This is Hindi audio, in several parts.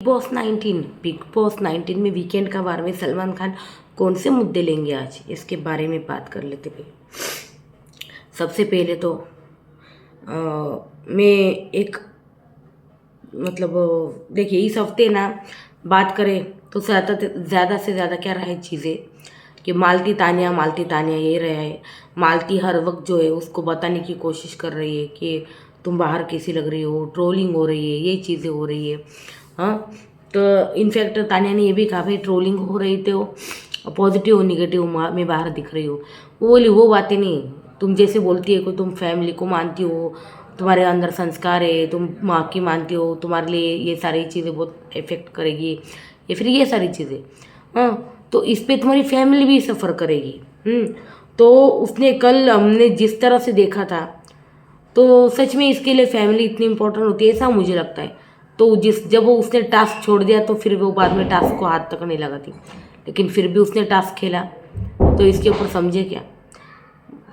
बिग बॉस 19 में वीकेंड का बार में सलमान खान कौन से मुद्दे लेंगे आज, इसके बारे में बात कर लेते भाई। सबसे पहले तो मैं एक देखिए, इस हफ्ते ना बात करें तो ज़्यादा से ज़्यादा क्या रहा है चीज़ें कि मालती तानिया ये रहा है। मालती हर वक्त जो है उसको बताने की कोशिश कर रही है कि तुम बाहर कैसी लग रही हो, ट्रोलिंग हो रही है, ये चीज़ें हो रही है। हाँ, तो इनफैक्ट तानिया ने ये भी कहा भाई ट्रोलिंग हो रही तो पॉजिटिव और निगेटिव में बाहर दिख रही हो। वो बोली वो बातें नहीं, तुम जैसे बोलती है कि तुम फैमिली को मानती हो, तुम्हारे अंदर संस्कार है, तुम माँ की मानती हो, तुम्हारे लिए ये सारी चीज़ें बहुत इफ़ेक्ट करेगी या फिर ये सारी चीज़ें। हाँ, तो इस पे तुम्हारी फैमिली भी सफ़र करेगी। तो उसने कल हमने जिस तरह से देखा था, तो सच में इसके लिए फैमिली इतनी इम्पोर्टेंट होती है ऐसा मुझे लगता है। तो जब वो उसने टास्क छोड़ दिया तो फिर वो बाद में टास्क को हाथ तक नहीं लगाती, लेकिन फिर भी उसने टास्क खेला, तो इसके ऊपर समझे क्या।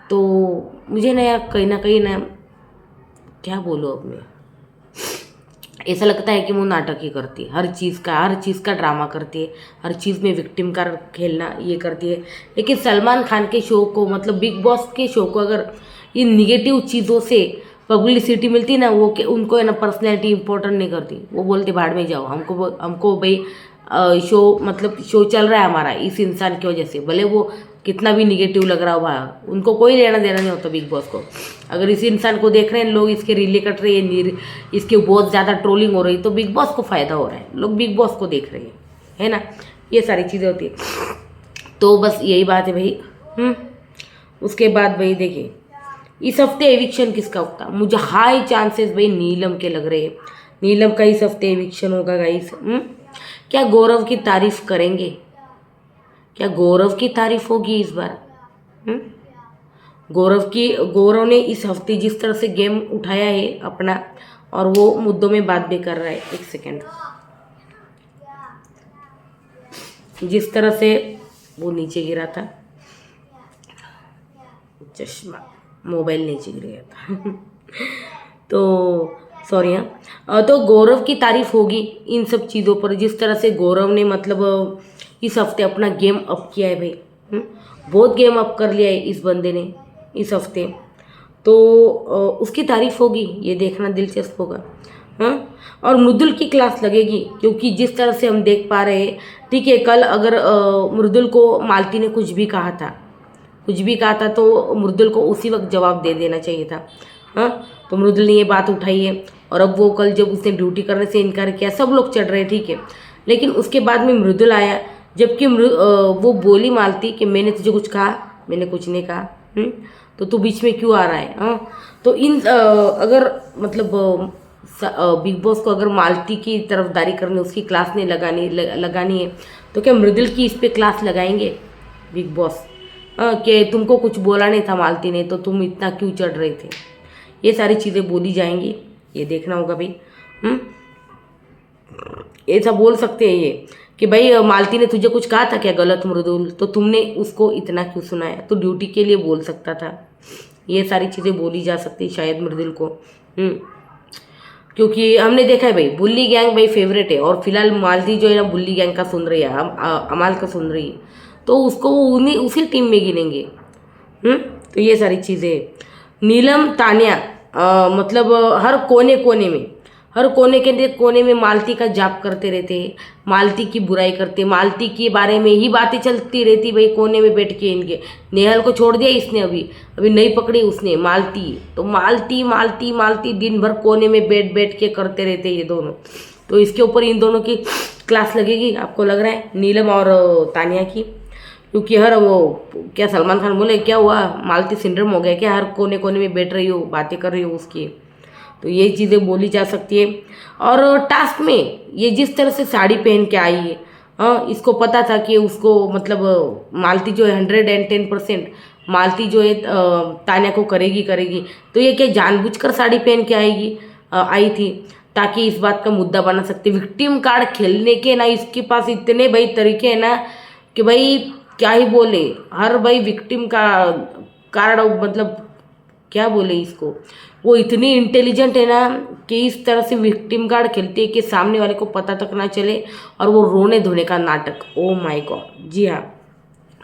तो मुझे ना कहीं ना क्या बोलूँ अब मैं, ऐसा लगता है कि वो नाटक ही करती है, हर चीज़ का ड्रामा करती है, हर चीज़ में विक्टिम का खेलना ये करती है। लेकिन सलमान खान के शो को, मतलब बिग बॉस के शो को, अगर इन निगेटिव चीज़ों से पब्लिसिटी मिलती ना, वो उनको है ना पर्सनैलिटी इंपॉर्टेंट नहीं करती। वो बोलते भाड़ में जाओ, हमको भाई शो चल रहा है हमारा इस इंसान की वजह से, भले वो कितना भी निगेटिव लग रहा हो बाहर, उनको कोई लेना देना नहीं होता बिग बॉस को। अगर इस इंसान को देख रहे हैं लोग, इसके रीले कट रही है, इसके बहुत ज़्यादा ट्रोलिंग हो रही, तो बिग बॉस को फ़ायदा हो रहा है, लोग बिग बॉस को देख रहे हैं, है ना। ये सारी चीज़ें होती है। तो बस यही बात है भाई। उसके बाद भाई देखिए, इस हफ्ते एविक्शन किसका होता, मुझे हाई चांसेस भाई नीलम के लग रहे हैं। नीलम का इस हफ्ते एविक्शन होगा गाइस। क्या गौरव की तारीफ करेंगे? क्या गौरव की तारीफ होगी इस बार? गौरव ने इस हफ्ते जिस तरह से गेम उठाया है अपना, और वो मुद्दों में बात भी कर रहा है। एक सेकेंड, जिस तरह से वो नीचे गिरा था, चश्मा मोबाइल नीचे गिर गया था तो सॉरी। हाँ, तो गौरव की तारीफ होगी इन सब चीज़ों पर, जिस तरह से गौरव ने इस हफ्ते अपना गेम अप किया है भाई। बहुत गेम अप कर लिया है इस बंदे ने इस हफ्ते, तो उसकी तारीफ होगी, ये देखना दिलचस्प होगा। हाँ, और मृदुल की क्लास लगेगी, क्योंकि जिस तरह से हम देख पा रहे हैं, ठीक है, कल अगर मृदुल को मालती ने कुछ भी कहा था तो मृदुल को उसी वक्त जवाब दे देना चाहिए था। हाँ, तो मृदुल ने ये बात उठाई है, और अब वो कल जब उसने ड्यूटी करने से इनकार किया, सब लोग चढ़ रहे, ठीक है, लेकिन उसके बाद में मृदुल आया, जबकि वो बोली मालती कि मैंने तुझे कुछ कहा? मैंने कुछ नहीं कहा। तो तू बीच में क्यों आ रहा है? हाँ, तो अगर बिग बॉस को अगर मालती की तरफदारी करनी, उसकी क्लास नहीं लगानी है, तो क्या मृदुल की इस पे क्लास लगाएंगे बिग बॉस? कि तुमको कुछ बोला नहीं था मालती ने, तो तुम इतना क्यों चढ़ रहे थे? ये सारी चीज़ें बोली जाएंगी, ये देखना होगा भाई। ऐसा बोल सकते हैं ये कि भाई मालती ने तुझे कुछ कहा था क्या गलत मृदुल, तो तुमने उसको इतना क्यों सुनाया? तो ड्यूटी के लिए बोल सकता था। ये सारी चीज़ें बोली जा सकती शायद मृदुल को। क्योंकि हमने देखा है भाई, बुल्ली गैंग भाई फेवरेट है, और फिलहाल मालती जो है ना बुल्ली गैंग का सुन रही है, अमाल का सुन रही है, तो उसको उसी टीम में गिनेंगे। तो ये सारी चीज़ें। नीलम तानिया हर कोने में मालती का जाप करते रहते हैं, मालती की बुराई करते, मालती के बारे में ही बातें चलती रहती भाई, कोने में बैठ के इनके। नेहल को छोड़ दिया इसने, अभी नहीं पकड़ी उसने मालती, तो मालती दिन भर कोने में बैठ के करते रहते ये दोनों। तो इसके ऊपर इन दोनों की क्लास लगेगी, आपको लग रहा है, नीलम और तानिया की? क्योंकि क्या सलमान खान बोले क्या हुआ, मालती सिंड्रोम हो गया क्या, हर कोने कोने में बैठ रही हो, बातें कर रही हो उसकी? तो ये चीज़ें बोली जा सकती है। और टास्क में ये जिस तरह से साड़ी पहन के आई है, हाँ, इसको पता था कि उसको मालती जो है 110% मालती जो है तान्या को करेगी। तो ये क्या जानबूझकर साड़ी पहन के आई थी, ताकि इस बात का मुद्दा बना सकते। विक्टिम कार्ड खेलने के ना इसके पास इतने भाई तरीके हैं ना कि भाई क्या ही बोले, हर भाई विक्टिम का कार्ड क्या बोले इसको, वो इतनी इंटेलिजेंट है ना कि इस तरह से विक्टिम कार्ड खेलती है कि सामने वाले को पता तक ना चले, और वो रोने धोने का नाटक, ओ माय गॉड, जी हाँ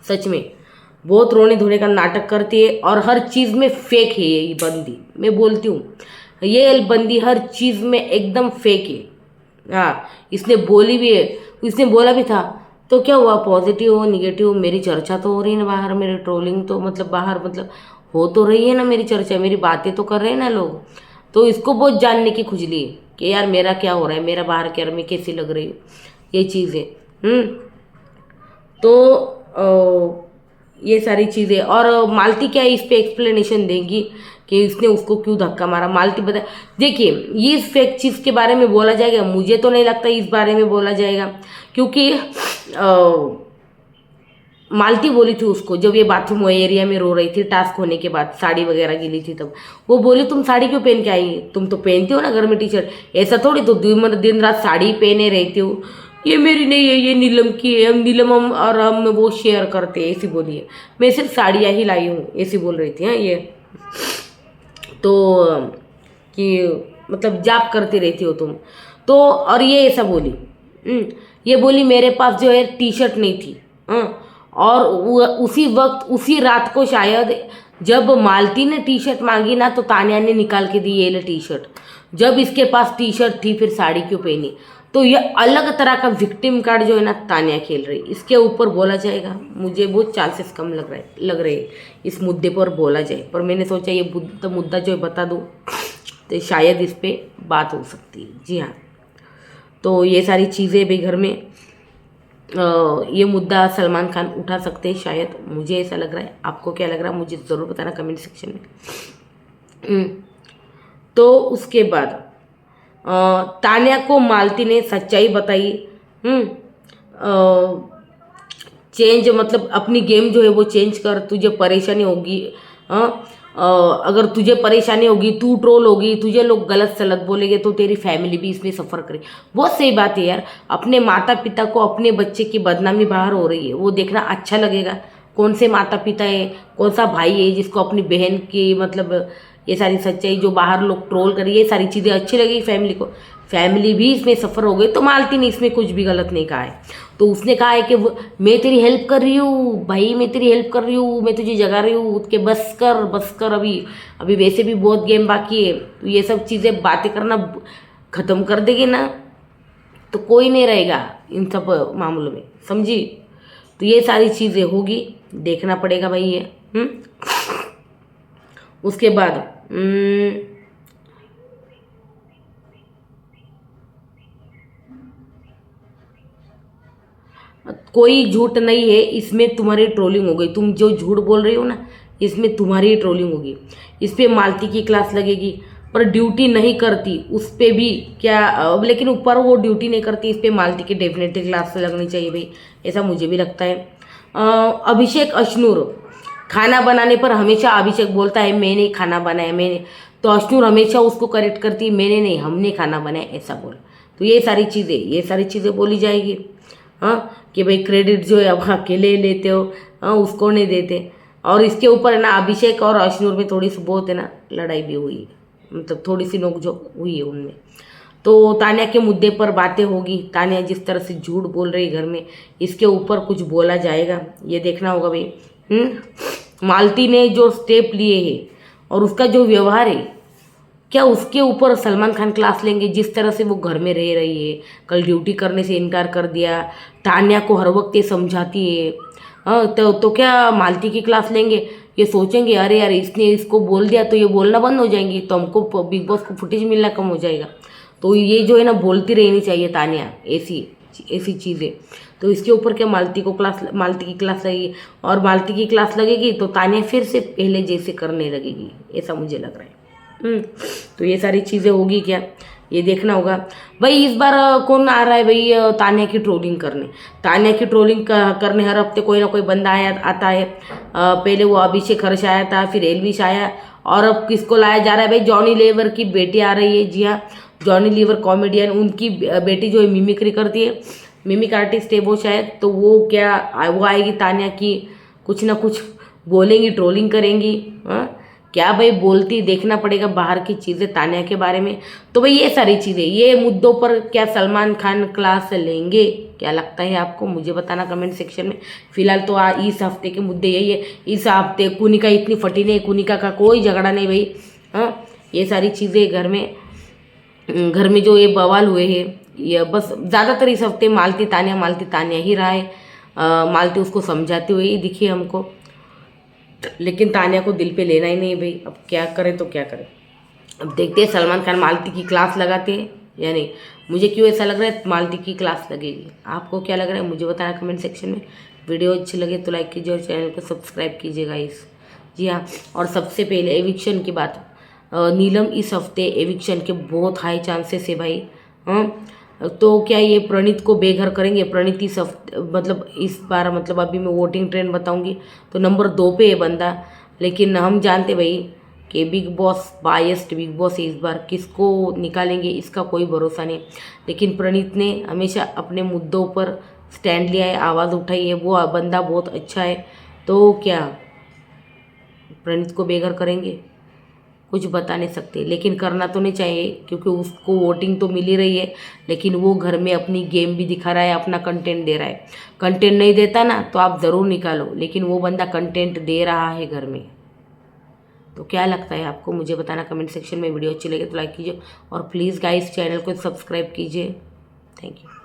सच में बहुत रोने धोने का नाटक करती है, और हर चीज़ में फेक है ये बंदी, मैं बोलती हूँ ये बंदी हर चीज़ में एकदम फेक है। हाँ, इसने बोली भी है, इसने बोला भी था, तो क्या हुआ, पॉजिटिव हो निगेटिव हो, मेरी चर्चा तो हो रही है ना बाहर, मेरी ट्रोलिंग तो मतलब बाहर मतलब हो तो रही है ना, मेरी चर्चा, मेरी बातें तो कर रहे हैं ना लोग, तो इसको बहुत जानने की खुजली है कि यार मेरा क्या हो रहा है, मेरा बाहर क्या, मैं कैसी लग रही हूँ, ये चीज़ है। तो ये सारी चीज़ें, और मालती क्या इस पे एक्सप्लेनेशन देंगी कि इसने उसको क्यों धक्का मारा, मालती बता। देखिए ये इस फेक चीज़ के बारे में बोला जाएगा, मुझे तो नहीं लगता इस बारे में बोला जाएगा, क्योंकि मालती बोली थी उसको, जब ये बाथरूम एरिया में रो रही थी टास्क होने के बाद, साड़ी वगैरह गिली थी, तब वो बोली तुम साड़ी क्यों पहन के आई, तुम तो पहनती हो ना घर में टी शर्ट, ऐसा थोड़ी तो दिन रात साड़ी पहने रहती हो, ये मेरी नहीं है, ये नीलम की है, हम नीलम हम और हम वो शेयर करते हैं, ऐसी बोली है, मैं सिर्फ साड़ियाँ ही लाई हूँ, ऐसी बोल रही थी। हाँ ये तो कि मतलब जाप करती रहती हो तुम, तो और ये ऐसा बोली। ये बोली मेरे पास जो है टी शर्ट नहीं थी। और उसी वक्त उसी रात को शायद जब मालती ने टी शर्ट मांगी ना, तो तान्या ने निकाल के दी ये ले टी शर्ट, जब इसके पास टी शर्ट थी फिर साड़ी क्यों पहनी, तो ये अलग तरह का विक्टिम कार्ड जो है ना तान्या खेल रही, इसके ऊपर बोला जाएगा, मुझे बहुत चांसेस कम लग रहे इस मुद्दे पर बोला जाए, पर मैंने सोचा ये मुद्दा जो है बता दूँ तो शायद इस पर बात हो सकती है। जी हाँ, तो ये सारी चीज़ें भी घर में ये मुद्दा सलमान खान उठा सकते हैं शायद, मुझे ऐसा लग रहा है, आपको क्या लग रहा है मुझे ज़रूर बताना कमेंट सेक्शन में। तो उसके बाद तान्या को मालती ने सच्चाई बताई। चेंज मतलब अपनी गेम जो है वो चेंज कर, तुझे परेशानी होगी, अगर तुझे परेशानी होगी, तू ट्रोल होगी, तुझे लोग गलत सलत बोलेंगे, तो तेरी फैमिली भी इसमें सफ़र करे। बहुत सही बात है यार, अपने माता पिता को अपने बच्चे की बदनामी बाहर हो रही है वो देखना अच्छा लगेगा। कौन से माता पिता है, कौन सा भाई है जिसको अपनी बहन की मतलब ये सारी सच्चाई जो बाहर लोग ट्रोल करें, ये सारी चीज़ें अच्छी लगेगी फैमिली को, फैमिली भी इसमें सफ़र हो गई। तो मालती ने इसमें कुछ भी गलत नहीं कहा है, तो उसने कहा है कि मैं तेरी हेल्प कर रही हूँ भाई, मैं तेरी हेल्प कर रही हूँ, मैं तुझे जगा रही हूँ, उसके बस कर, अभी वैसे भी बहुत गेम बाकी है, तो ये सब चीज़ें बातें करना ख़त्म कर देगी ना तो कोई नहीं रहेगा इन सब मामलों में, समझी। तो ये सारी चीज़ें होगी, देखना पड़ेगा भाई ये। उसके बाद कोई झूठ नहीं है इसमें, तुम्हारी ट्रोलिंग हो गई, तुम जो झूठ बोल रही हो ना इसमें तुम्हारी ट्रोलिंग होगी, इस पर मालती की क्लास लगेगी, पर ड्यूटी नहीं करती उस पर भी क्या, लेकिन ऊपर वो ड्यूटी नहीं करती, इस पर मालती की डेफिनेटली क्लास लगनी चाहिए भाई, ऐसा मुझे भी लगता है। अभिषेक अशनूर, खाना बनाने पर हमेशा अभिषेक बोलता है मैंने खाना बनाया, मैंने, तो अशनूर हमेशा उसको करेक्ट करती है, मैंने नहीं हमने खाना बनाया ऐसा बोल। तो ये सारी चीज़ें बोली जाएगी। कि भाई क्रेडिट जो है अब अकेले लेते हो, उसको नहीं देते। और इसके ऊपर है ना अभिषेक और अशनूर में थोड़ी सी बहुत है ना लड़ाई भी हुई है, मतलब थोड़ी सी नोकझोंक हुई है उनमें। तो तान्या के मुद्दे पर बातें होगी, तान्या जिस तरह से झूठ बोल रही घर में, इसके ऊपर कुछ बोला जाएगा, ये देखना होगा भाई। मालती ने जो स्टेप लिए हैं और उसका जो व्यवहार है, क्या उसके ऊपर सलमान खान क्लास लेंगे, जिस तरह से वो घर में रह रही है, कल ड्यूटी करने से इनकार कर दिया, तान्या को हर वक्त ये समझाती है, तो क्या मालती की क्लास लेंगे, ये सोचेंगे अरे यार इसने इसको बोल दिया तो ये बोलना बंद हो जाएंगी, तो हमको बिग बॉस को फुटेज मिलना कम हो जाएगा, तो ये जो है ना बोलती रहनी चाहिए तान्या ऐसी चीज़ें। तो इसके ऊपर क्या मालती की क्लास लगेगी, और मालती की क्लास लगेगी तो तान्या फिर से पहले जैसे करने लगेगी, ऐसा मुझे लग रहा है। तो ये सारी चीज़ें होगी क्या, ये देखना होगा भाई। इस बार कौन आ रहा है भाई तान्या की ट्रोलिंग करने, करने हर हफ्ते कोई ना कोई बंदा आता है। पहले वो अभिषेक हर्ष आया था, फिर एलविश आया, और अब किसको लाया जा रहा है भाई, जॉनी लीवर की बेटी आ रही है। जी हाँ, जॉनी लीवर कॉमेडियन, उनकी बेटी जो है मिमिक्री करती है, मिमिक आर्टिस्ट है वो शायद, तो वो आएगी तान्या की, कुछ ना कुछ बोलेंगी, ट्रोलिंग करेंगी। क्या भाई बोलती, देखना पड़ेगा बाहर की चीज़ें तान्या के बारे में। तो भाई ये सारी चीज़ें, ये मुद्दों पर क्या सलमान खान क्लास लेंगे, क्या लगता है आपको, मुझे बताना कमेंट सेक्शन में। फिलहाल तो इस हफ्ते के मुद्दे यही है। इस हफ्ते कुनिका इतनी फटी नहीं, कुनिका का कोई झगड़ा नहीं भाई। हाँ, ये सारी चीज़ें घर में जो ये बवाल हुए हैं, ये बस ज़्यादातर इस हफ्ते मालती तान्या ही रहा है। मालती उसको समझाते हुए ही दिखी हमको, लेकिन तान्या को दिल पे लेना ही नहीं भाई। अब क्या करें तो क्या करें। अब देखते हैं सलमान खान मालती की क्लास लगाते हैं या नहीं। मुझे क्यों ऐसा लग रहा है मालती की क्लास लगेगी, आपको क्या लग रहा है मुझे बताना कमेंट सेक्शन में। वीडियो अच्छी लगे तो लाइक कीजिए और चैनल को सब्सक्राइब कीजिएगा इस। जी हाँ, और सबसे पहले एविक्शन की बात। नीलम इस हफ्ते एविक्शन के बहुत हाई चांसेस है भाई। हाँ, तो क्या ये प्रणीत को बेघर करेंगे। प्रणीत इस हफ्ते मतलब इस बार मतलब अभी मैं वोटिंग ट्रेंड बताऊंगी तो नंबर 2 पे है बंदा। लेकिन हम जानते भाई कि big boss biased big boss इस बार किसको निकालेंगे इसका कोई भरोसा नहीं। लेकिन प्रणीत ने हमेशा अपने मुद्दों पर स्टैंड लिया है, आवाज़ उठाई है, वो बंदा बहुत अच्छा है। तो क्या प्रणीत को बेघर करेंगे, कुछ बता नहीं सकते, लेकिन करना तो नहीं चाहिए क्योंकि उसको वोटिंग तो मिल ही रही है। लेकिन वो घर में अपनी गेम भी दिखा रहा है, अपना कंटेंट दे रहा है। कंटेंट नहीं देता ना तो आप ज़रूर निकालो, लेकिन वो बंदा कंटेंट दे रहा है घर में। तो क्या लगता है आपको मुझे बताना कमेंट सेक्शन में। वीडियो अच्छी लगे तो लाइक कीजिए और प्लीज़ गाइस चैनल को सब्सक्राइब कीजिए। Thank you.